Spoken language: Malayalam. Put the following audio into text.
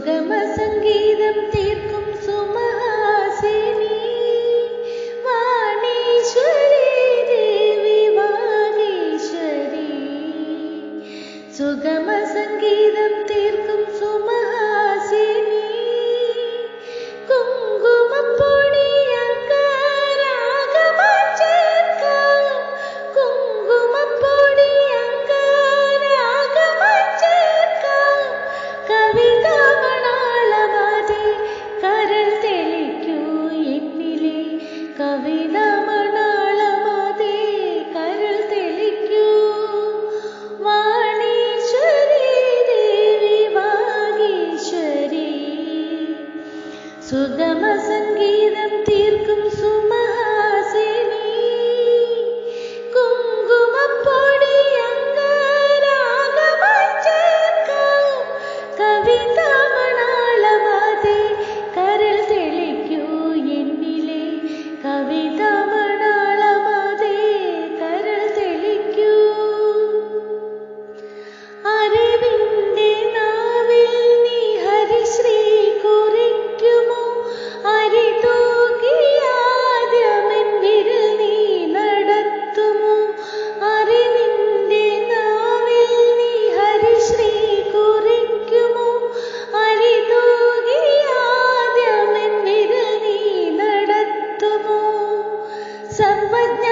സുഗമ സംഗീതം തീർക്കും സുമഹാസിനി വാണീശ്വരി ദേവി വാഗീശ്വരി. സുഗമ സംഗീതം തീർക്കും സുമഹാസിനി കുങ്കുമപ്പൊടി കവിതാമണാളമതേ കരൾ തെളിക്കൂ. വാണീശ്വരി ദേവി വാഗീശ്വരി. സുഗമ സംഗീതം തീർക്കും സുമഹാസിനി കുങ്കുമപ്പൊടി അംഗരാഗമായി ചേർക്കാം. കവിതാമണാളമതേ കരൾ തെളിക്കൂ എന്നിലെ. കവിതാമണാളമതേ കരൾ തെളിക്കൂ. അറിവിന്റെ നാവിൽ നീ ഹരിശ്രീ കുറിക്കുമോ? അരിതൂകിയാദ്യമെൻ വിരൽ നീ നടത്തുമോ? അറിവിന്റെ നാവിൽ നീ ഹരിശ്രീ കുറിക്കുമോ? അരിതൂകിയാദ്യമെൻ വിരൽ നീ നടത്തുമോ? സർവജ്ഞ